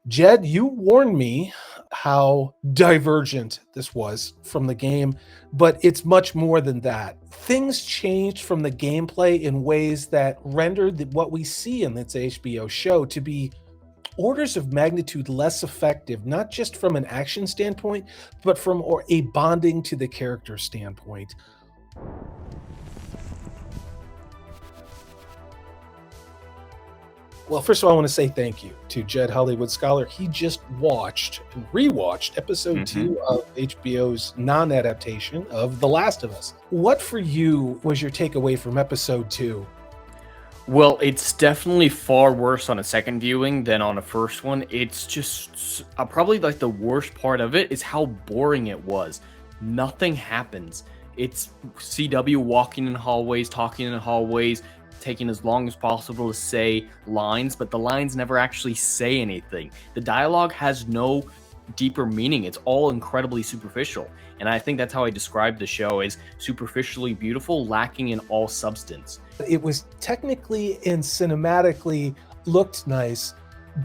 Jed, you warned me how divergent this was from the game, but it's much more than that. Things changed from the gameplay in ways that rendered what we see in this HBO show to be orders of magnitude less effective, not just from an action standpoint, but from a bonding to the character standpoint. Well, first of all, I want to say thank you to Jed Hollywood Scholar. He just watched and rewatched episode 2 of HBO's non-adaptation of The Last of Us. What for you was your takeaway from episode 2? Well, it's definitely far worse on a second viewing than on a first one. It's just probably like the worst part of it is how boring it was. Nothing happens. It's CW walking in hallways, talking in hallways, taking as long as possible to say lines, but the lines never actually say anything. The dialogue has no deeper meaning. It's all incredibly superficial. And I think that's how I describe the show, as superficially beautiful, lacking in all substance. It was technically and cinematically looked nice,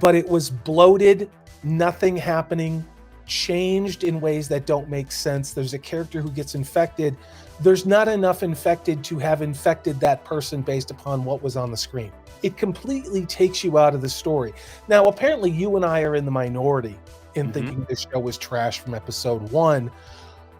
but it was bloated, nothing happening, changed in ways that don't make sense. There's a character who gets infected. There's not enough infected to have infected that person based upon what was on the screen. It completely takes you out of the story. Now, apparently you and I are in the minority in thinking this show was trash from episode 1.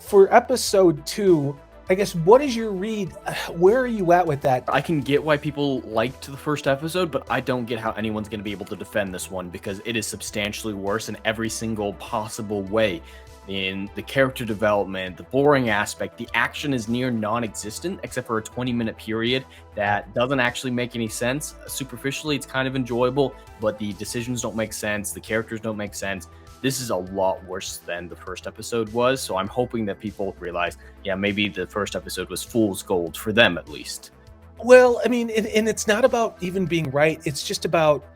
For episode 2, I guess, what is your read? Where are you at with that? I can get why people liked the first episode, but I don't get how anyone's going to be able to defend this one, because it is substantially worse in every single possible way. In the character development, the boring aspect, the action is near non-existent except for a 20-minute period that doesn't actually make any sense. Superficially, it's kind of enjoyable, but the decisions don't make sense, the characters don't make sense. This is a lot worse than the first episode was, so I'm hoping that people realize, yeah, maybe the first episode was fool's gold for them at least. Well, I mean, and it's not about even being right. It's just about,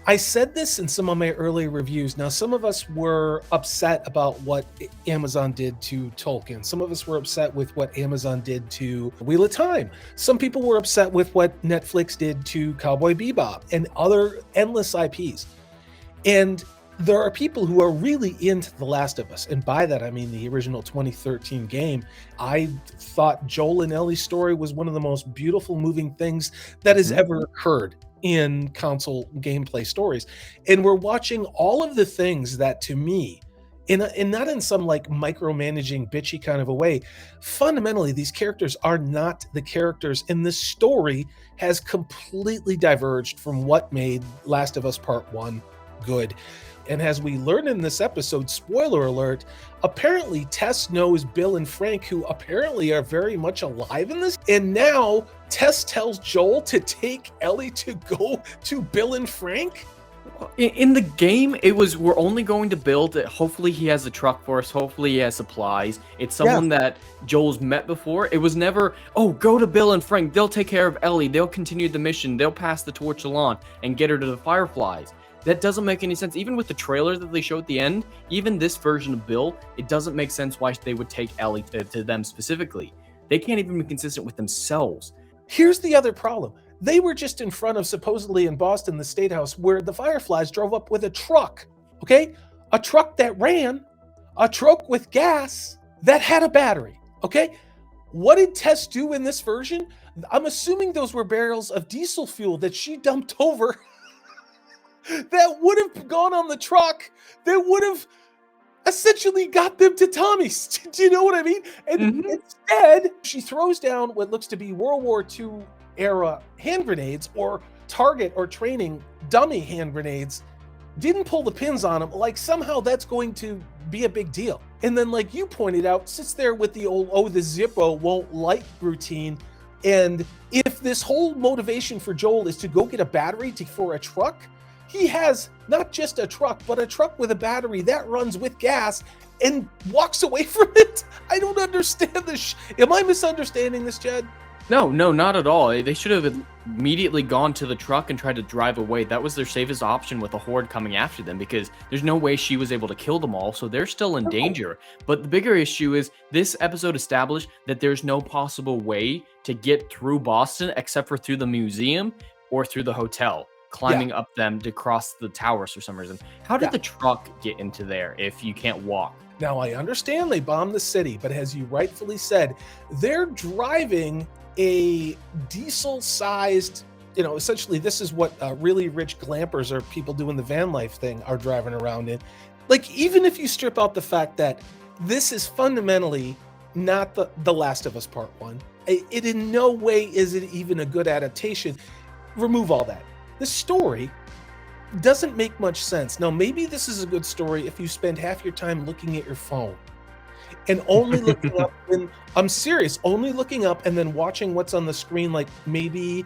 I said this in some of my early reviews. Now, some of us were upset about what Amazon did to Tolkien. Some of us were upset with what Amazon did to Wheel of Time. Some people were upset with what Netflix did to Cowboy Bebop and other endless IPs. And there are people who are really into The Last of Us. And by that, I mean the original 2013 game. I thought Joel and Ellie's story was one of the most beautiful, moving things that has ever occurred in console gameplay stories. And we're watching all of the things that, to me, and not in some like micromanaging bitchy kind of a way, fundamentally these characters are not the characters, and this story has completely diverged from what made Last of Us Part 1 good. And as we learn in this episode, spoiler alert, apparently Tess knows Bill and Frank, who apparently are very much alive in this. And now Tess tells Joel to take Ellie to go to Bill and Frank. In the game, it was, we're only going to build it. Hopefully he has a truck for us. Hopefully he has supplies. It's someone that Joel's met before. It was never, oh, go to Bill and Frank. They'll take care of Ellie. They'll continue the mission. They'll pass the torch along and get her to the Fireflies. That doesn't make any sense. Even with the trailer that they show at the end, even this version of Bill, it doesn't make sense why they would take Ellie to them specifically. They can't even be consistent with themselves. Here's the other problem. They were just in front of, supposedly in Boston, the State House, where the Fireflies drove up with a truck, okay? A truck that ran, a truck with gas that had a battery, okay? What did Tess do in this version? I'm assuming those were barrels of diesel fuel that she dumped over that would have gone on the truck, that would have essentially got them to Tommy's. Do you know what I mean? And instead, she throws down what looks to be World War II era hand grenades, or target or training dummy hand grenades, didn't pull the pins on them. Like somehow that's going to be a big deal. And then, like you pointed out, sits there with the old, oh, the Zippo won't light routine. And if this whole motivation for Joel is to go get a battery for a truck, he has not just a truck, but a truck with a battery that runs with gas and walks away from it. I don't understand this. Am I misunderstanding this, Jed? No, not at all. They should have immediately gone to the truck and tried to drive away. That was their safest option with the horde coming after them, because there's no way she was able to kill them all, so they're still in danger. But the bigger issue is this episode established that there's no possible way to get through Boston except for through the museum or through the hotel. climbing up them to cross the towers for some reason. How did the truck get into there if you can't walk? Now, I understand they bombed the city, but as you rightfully said, they're driving a diesel-sized, essentially this is what really rich glampers or people doing the van life thing are driving around in. Like, even if you strip out the fact that this is fundamentally not the Last of Us Part 1, it in no way is it even a good adaptation. Remove all that. The story doesn't make much sense. Now, maybe this is a good story if you spend half your time looking at your phone and only looking up when I'm serious, only looking up and then watching what's on the screen, like maybe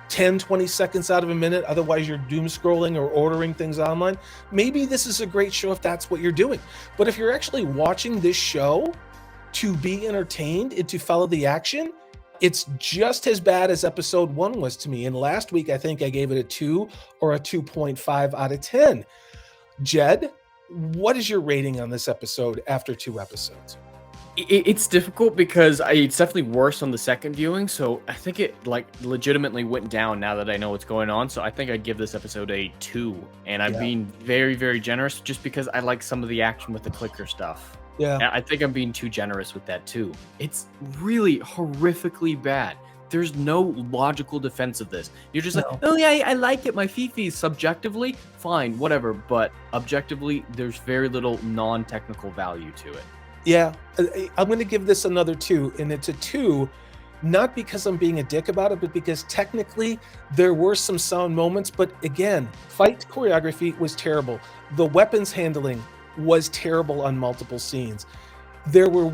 10, 20 seconds out of a minute. Otherwise, you're doom scrolling or ordering things online. Maybe this is a great show if that's what you're doing. But if you're actually watching this show to be entertained and to follow the action, it's just as bad as episode 1 was to me. And last week, I think I gave it a 2 or a 2.5 out of 10. Jed, what is your rating on this episode after 2 episodes? It's difficult because it's definitely worse on the second viewing. So I think it legitimately went down now that I know what's going on. So I think I'd give this episode a 2. And I'm being very, very generous just because I like some of the action with the clicker stuff. Yeah, I think I'm being too generous with that too. It's really horrifically bad. There's no logical defense of this. You're just like, oh yeah, I like it. My Fifi. Subjectively, fine, whatever. But objectively, there's very little non-technical value to it. Yeah, I'm going to give this another 2. And it's a 2, not because I'm being a dick about it, but because technically there were some sound moments. But again, fight choreography was terrible. The weapons handling was terrible on multiple scenes. There were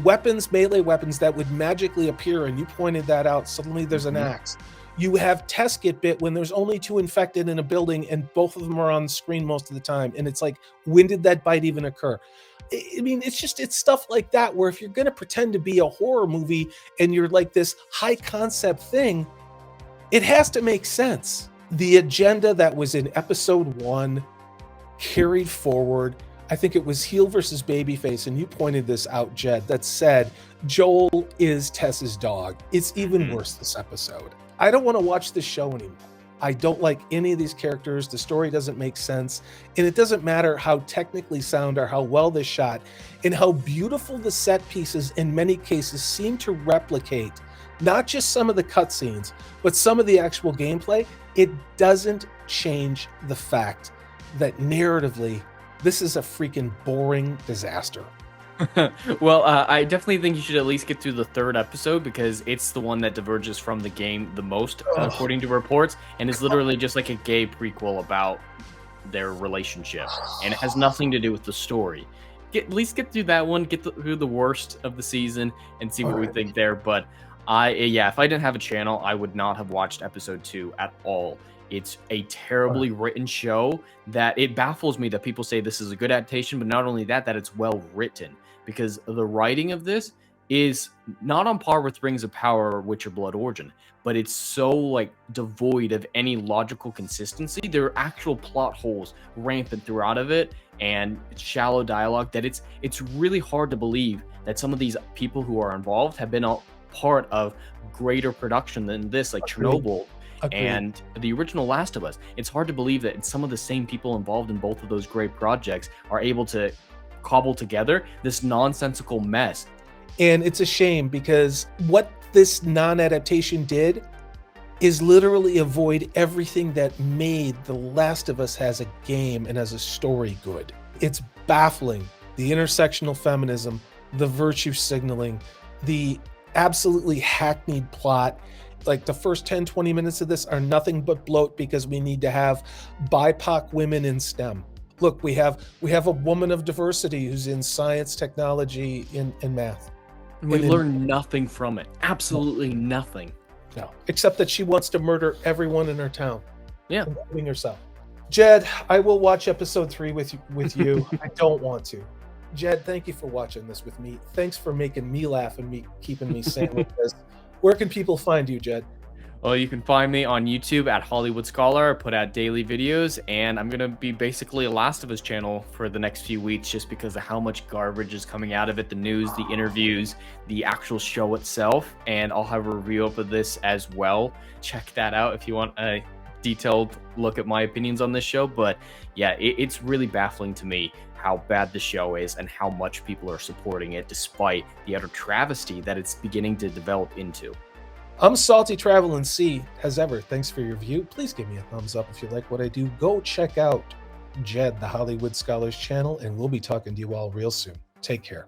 melee weapons that would magically appear, and you pointed that out. Suddenly there's an axe. You have Tess get bit when there's only 2 infected in a building and both of them are on screen most of the time. And it's like, when did that bite even occur? I mean, it's stuff like that where if you're going to pretend to be a horror movie and you're like this high concept thing, it has to make sense. The agenda that was in episode 1 carried forward. I think it was heel versus babyface, and you pointed this out, Jed, that said Joel is Tess's dog. It's even worse this episode. I don't want to watch this show anymore. I don't like any of these characters. The story doesn't make sense, and it doesn't matter how technically sound or how well this shot and how beautiful the set pieces in many cases seem to replicate not just some of the cutscenes, but some of the actual gameplay. It doesn't change the fact that narratively, this is a freaking boring disaster. Well, I definitely think you should at least get through the 3rd episode because it's the one that diverges from the game the most, according to reports, and is literally just like a gay prequel about their relationship, and it has nothing to do with the story. At least get through that one, through the worst of the season, and see what we think there. But if I didn't have a channel, I would not have watched episode 2 at all. It's a terribly written show that it baffles me that people say this is a good adaptation, but not only that it's well written, because the writing of this is not on par with Rings of Power or Witcher Blood Origin, but it's so devoid of any logical consistency. There are actual plot holes rampant throughout of it and shallow dialogue that it's really hard to believe that some of these people who are involved have been a part of greater production than this, like Chernobyl. And the original Last of Us. It's hard to believe that some of the same people involved in both of those great projects are able to cobble together this nonsensical mess. And it's a shame because what this non-adaptation did is literally avoid everything that made The Last of Us as a game and as a story good. It's baffling. The intersectional feminism, the virtue signaling, the absolutely hackneyed plot. Like the first 10, 20 minutes of this are nothing but bloat because we need to have BIPOC women in STEM. Look, we have a woman of diversity who's in science, technology, and math. We learn nothing from it. Absolutely nothing. No, except that she wants to murder everyone in her town. Yeah, including herself. Jed, I will watch episode 3 with you. I don't want to. Jed, thank you for watching this with me. Thanks for making me laugh and keeping me sane with this. Where can people find you, Jed? Well, you can find me on YouTube at Hollywood Scholar. I put out daily videos, and I'm going to be basically a Last of Us channel for the next few weeks just because of how much garbage is coming out of it, the news, the interviews, the actual show itself, and I'll have a review up of this as well. Check that out if you want a detailed look at my opinions on this show, but yeah, it's really baffling to me how bad the show is and how much people are supporting it despite the utter travesty that it's beginning to develop into. I'm Salty Traveling C. As ever, thanks for your view. Please give me a thumbs up if you like what I do. Go check out Jed, the Hollywood Scholars channel, and we'll be talking to you all real soon. Take care.